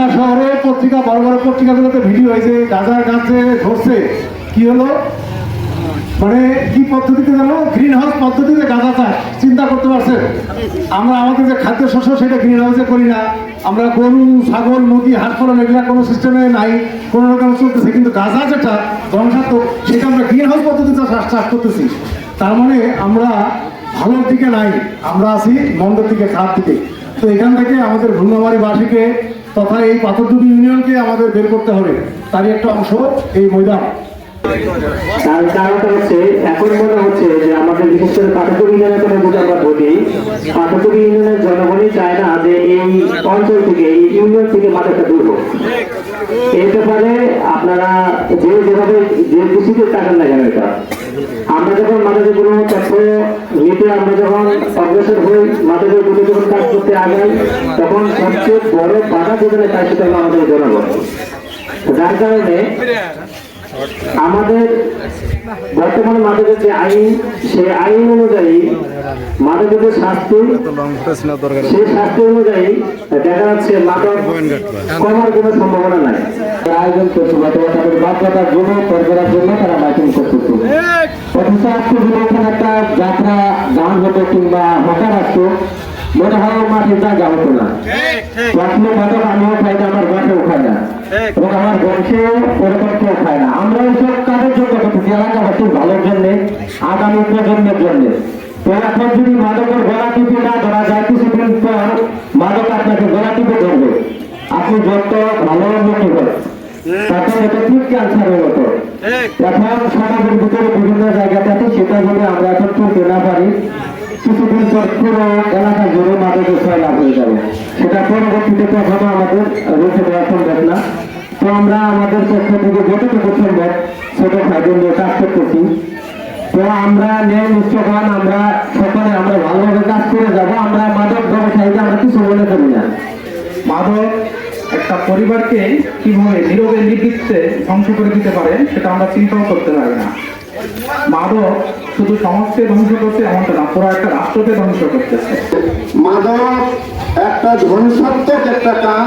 ঢাকা শহরে পত্রিকা, বড় বড় পত্রিকাগুলোতে ভিডিও হয়েছে, গাঁজার গাছে ধরছে। কি হলো, মানে কি পদ্ধতিতে জানো, গ্রিন হাউস পদ্ধতিতে গাঁজা চাষ। চিন্তা করতে পারছে? আমরা আমাদের যে খাদ্য শস্য সেটা গ্রিন হাউসে করি না, আমরা গরু, ছাগল, মুরগি, হাঁস পালন এগুলা কোনো সিস্টেমে নাই, কোনো রকম চলতেছে। কিন্তু গাঁজা যেটা ধ্বংসাত্মক, সেটা আমরা গ্রিন হাউস পদ্ধতিতে চাষ করতেছি। তার মানে আমরা ভালোর দিকে নাই, আমরা আছি মন্দের দিকে, খারাপ দিকে। তো এখান থেকে আমাদের ভুলমামারীবাসীকে তথা এই পাথরডুবি ইউনিয়নকে আমাদের বের করতে হবে। তারই একটা অংশ এই ময়দান। তার কারণটা হচ্ছে, এখন মনে হচ্ছে যে আমাদের বিশেষ করে পাথরডুবি ইউনিয়নের কথা যদি আমরা বলি, পাথরডুবি ইউনিয়নের জনগণই চায় না যে এই অঞ্চল থেকে, এই ইউনিয়ন থেকে মাদকটা দূর হোক। এই ব্যাপারে আপনারা যেভাবে যে দৃষ্টিতে তাকান না কেন, এটা আমরা যখন মাদকের কোনো তথ্য নিতে, আমরা যখন অগ্রসর হই, মাদকের গুলো যখন কাজ করতে আগাই, তখন সবচেয়ে বড় বাধা যেখানে তাই সেটা হলো আমাদের জনগণ। যার কারণে আমাদের বর্তমান মাদকের যে আইন, সেই আইন অনুযায়ী মাদকের যে শাস্তি, সেই শাস্তি অনুযায়ী দেখা যাচ্ছে মাদক কমার কোনো সম্ভাবনা নাই। আয়োজন করছিল তাদের বাধ্যতার জন্য, সরকারের জন্য তারা মাইকিং করতেছে। অথচ আজকে যদি এখানে একটা যাত্রা গান হতো কিংবা হকার আসতো, মনে হয় মাঠে জায়গা হতো না। আসলে মাদক আমিও খাই না, আমার বাসাও খায় না, এবং আমার বংশেও ওরকম কেউ খায় না। আমরা এইসব কাজের জন্য করতেছি, এলাকাবাসীর ভালোর জন্য, আগামী প্রজন্মের জন্য। তো এখন যদি মাদকের গলা টিপে না ধরা যায়, কিছুদিন পর মাদক আপনাকে গলা টিপে ধরবে, আপনি যত ভালো উন্নতি করেন, তখন এটা ঠিক ক্যান্সারের মতো। এখন সমাজের ভিতরে বিভিন্ন জায়গাটাতে সেটা যদি আমরা এখন চলতে না পারি, কিছুদিন পর পুরো এলাকা জুড়ে মাদকের লাভ হয়ে যাবে। সেটা পরবর্তীতে কখনো আমাদের রুখে দেওয়া সম্ভব না। তো আমরা আমাদের পক্ষ থেকে যতটুকু সম্ভব ছোট খাদ্য নিয়ে কাজ করতেছি। তো আমরা নিয়ে নিশ্চয়ন আমরা সকলে আমরা ভালোভাবে কাজ করে যাব। আমরা মাদক ব্যবসায়ীকে আমরা কিছু মনে করি না। মাদক একটা পরিবারকে কিভাবে নীরবে নিবৃত্তে ধ্বংস করে দিতে পারে সেটা আমরা চিন্তাও করতে পারি না। মাদক শুধু সমাজকে ধ্বংস করছে এমনটা না, পুরো একটা রাষ্ট্রকে ধ্বংস করতেছে। মাদক একটা ধ্বংসাত্মক একটা কাজ